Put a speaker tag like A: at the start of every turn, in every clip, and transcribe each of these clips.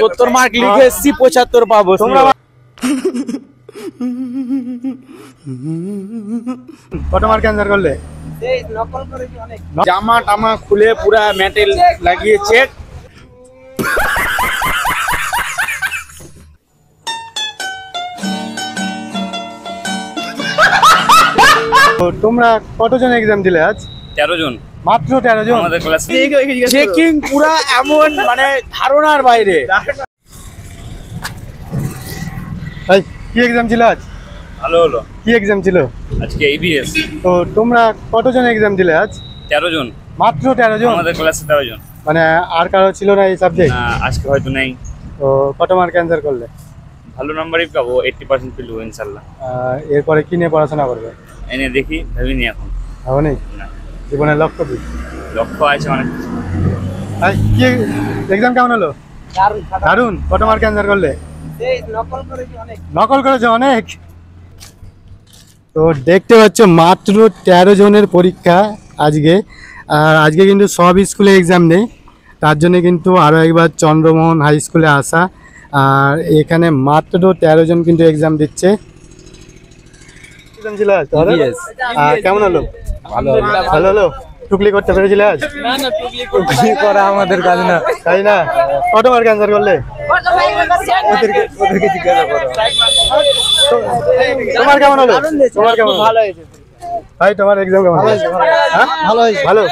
A: 70 mark লিখে এসেছি 75 পাবো। তোমরা
B: কত মার্ক অ্যান্সার করলে?
A: নকল করেছি অনেক। জামা টামা খুলে পুরা মেটেল লাগিয়ে চেক।
B: তোমরা কতজন এক্সাম দিলে আজ?
C: 13 জন,
B: মাত্র 13 জন
C: আমাদের ক্লাসে।
A: চেকিং পুরা এমন মানে ধারণার বাইরে।
B: ভাই কি এক্সাম ছিল আজ?
C: ভালো হলো।
B: কি এক্সাম ছিল
C: আজকে ABS।
B: তো তোমরা কতজন এক্সাম দিলে আজ?
C: 13 জন,
B: মাত্র 13 জন
C: আমাদের ক্লাসে 13 জন।
B: মানে আর কারো ছিল না এই সাবজেক্ট?
C: না, আজকে হয়তো নেই।
B: তো কত মার্ক অ্যান্সার করলে?
C: ভালো নাম্বারই পাবো, 80% পেলবো ইনশাআল্লাহ।
B: এরপরে কি নিয়ে পড়াশোনা করবে?
C: এনে দেখি, ভাবিনি এখন।
B: ভাবো নেই?
C: না,
B: জীবনের লক্ষ্য কি?
C: লক্ষ্য আছে অনেক।
B: ভাই কি এক্সাম কেমন হলো? দারুণ। কত মার্ক অ্যান্সার করলে?
A: নকল করেছি অনেক।
B: নকল করেছে অনেক। তো দেখতে পাচ্ছ মাত্র 13 জনের পরীক্ষা আজকে। আর আজকে কিন্তু সব স্কুলে এক্সাম নেই, তার জন্য কিন্তু আরও একবার চন্দ্রমোহন হাই স্কুলে আসা। আর এখানে মাত্র 13 জন কিন্তু এক্সাম দিচ্ছে। কেমন হলো? ভালো হলো। টুকলি করতে পেরেছিলে আজ? টুকলি করা আমাদের কাজ না, তাই না? কত মার্ক অ্যান্সার করলে? তোমার কেমন হলো? তোমার কেমন? ভালো হয়েছে ভাই। তোমার এক্সাম কেমন হয়েছে? ভালো হয়েছে। ভালো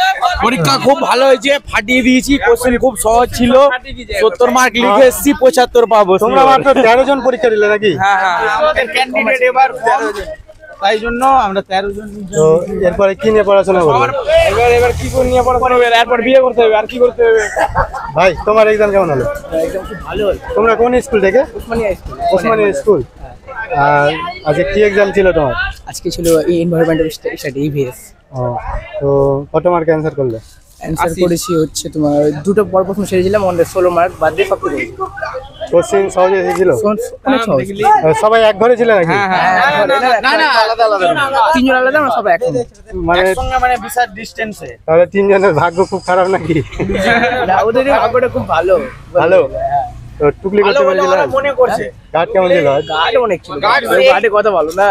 A: পরীক্ষা খুব ভালো হয়েছে, ফাটিয়ে দিয়েছি। কোশ্চেন খুব সহজ ছিল, 70 মার্ক লিখে এসেছি 75 পাবো।
B: তোমরা মাত্র 13 জন পরীক্ষা দিলে নাকি?
A: হ্যাঁ হ্যাঁ, আমাদের ক্যান্ডিডেট এবার 13 জন, তাই জন্য আমরা 13 জন।
B: তো এরপরে কি নিয়ে পড়াশোনা করবে?
A: এবার কি করে নিয়ে পড়াশোনা হবে? এরপর বিয়ে করতে হবে, আর কি করতে হবে?
B: ভাই তোমার এক্সাম কেমন হলো?
A: একদম খুব ভালো হলো।
B: তোমরা কোন স্কুল থেকে?
A: ওসমানিয়া স্কুল।
B: ওসমানিয়া স্কুল। আর আজকে কি এক্সাম ছিল তোমার?
A: আজকে ছিল এনভায়রনমেন্টাল স্টাডি EVS।
B: তো কত মার্ক অ্যান্সার করলে?
A: অ্যান্সার করেছি হচ্ছে তোমার দুটো পর প্রথম সেরেছিলাম, আমাদের 16 মার্ক বাদ দিয়ে সব করেছি।
B: কোশ্চেন সহজ এসেছিল?
A: অনেক সহজ।
B: সবাই এক ঘরে ছিল নাকি?
A: না না, আলাদা আলাদা, তিনজন আলাদা, আমরা সব এক
B: মানে
A: একসঙ্গে, মানে বিশাল ডিসটেন্সে।
B: তাহলে তিনজনের ভাগ্য খুব খারাপ নাকি?
A: না, ওদের ভাগ্যটা খুব ভালো।
B: ভালো। তো টুকলি করতে পেরেছিল?
A: মনে করছে
B: গার্ড কেমন ছিল?
A: গার্ড অনেক ছিল। গার্ডে কথা ভালো না।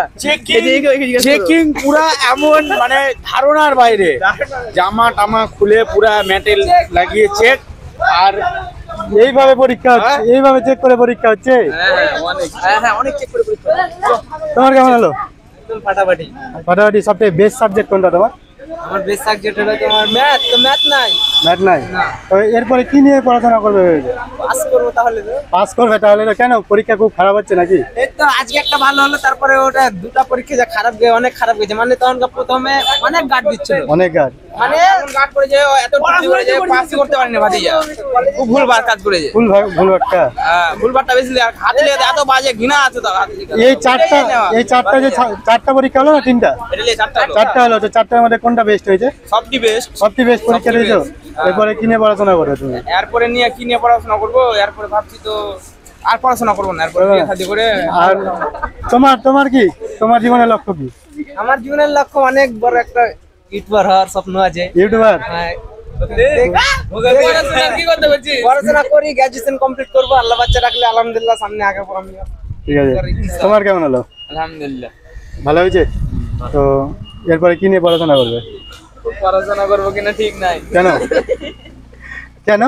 A: চেকিং পুরা এমন মানে ধারণার বাইরে। জামা টামা খুলে পুরা মেটেল লাগিয়ে চেক। আর
B: এইভাবে পরীক্ষা হচ্ছে? এইভাবে চেক করে পরীক্ষা হচ্ছে?
A: হ্যাঁ, অনেক চেক করে পরীক্ষা।
B: তোমার কেমন হলো?
A: একদম ফাটাফাটি।
B: ফাটাফাটি। সবথেকে বেস্ট সাবজেক্ট কোনটা তোমার?
A: আমার বেস্ট সাবজেক্ট হলো তোমার ম্যাথ। তো ম্যাথ নাই।
B: ম্যাথ নাই?
A: না।
B: তো এরপরে কি নিয়ে পড়াশোনা করবে?
A: পাস করবো তাহলে তো।
B: পাস করবে তাহলে? তো কেন, পরীক্ষা খুব খারাপ হচ্ছে নাকি?
A: এই তো আজকে একটা ভালো হলো, তারপরে ওটা দুটো পরীক্ষা যা খারাপ গিয়ে অনেক খারাপ গেছে। মানে তখন প্রথমে অনেক গার্ড দিচ্ছিল,
B: অনেক গার্ড।
A: মানে গার্ড করে যে এত টুটি করে যে পাস করতে পারেনি ভাতিজা। খুব ভুলবার কাজ করেছে।
B: ভুল একটা।
A: হ্যাঁ, ভুলবারটা বেশি। আর হাতে লেগে এত বাজে ঘৃণা আছে তো হাতে।
B: এই চারটা যে চারটা পরীক্ষা হলো না তিনটা?
A: এটা নিয়ে
B: চারটা হলো। তো চারটার মধ্যে কোনটা বেস্ট হয়েছে?
A: সবটি বেস্ট।
B: সবচেয়ে বেস্ট পরীক্ষা দিয়েছো? এরপরে কি নিয়ে পড়াশোনা করবে তুমি?
A: এরপরে নিয়ে কি নিয়ে পড়াশোনা করবো? এরপরে ভাবছি তো আর পড়াশোনা করবো না, এরপরে বিয়ে শাদী করে।
B: আর তোমার কি, তোমার জীবনের লক্ষ্য কি?
A: আমার জীবনের লক্ষ্য অনেক বড়, একটা ইউটিউবার হওয়ার স্বপ্ন আছে।
B: ইউটিউবার?
A: পড়াশোনা করি, গ্রাজুয়েশন কমপ্লিট করবো, আল্লাহ বাচ্চা রাখলে আলহামদুলিল্লাহ, সামনে আগে আমি।
B: ঠিক আছে। তোমার কেমন হলো?
A: আলহামদুলিল্লাহ
B: ভালো হয়েছে। তো এরপরে কি নিয়ে পড়াশোনা করবে?
A: পড়াশোনা করবো কিনা ঠিক নাই।
B: কেন? কেন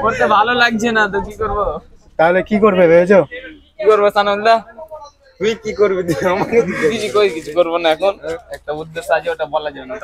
A: করতে ভালো লাগছে না তো, কি করবো?
B: তাহলে কি করবে ভেবেছো?
A: কি করবো সানন্দা? তুই কি করবি? আমাকে কিছু করবো না এখন, একটা উদ্দেশ্য আছে, ওটা বলা যাবে না।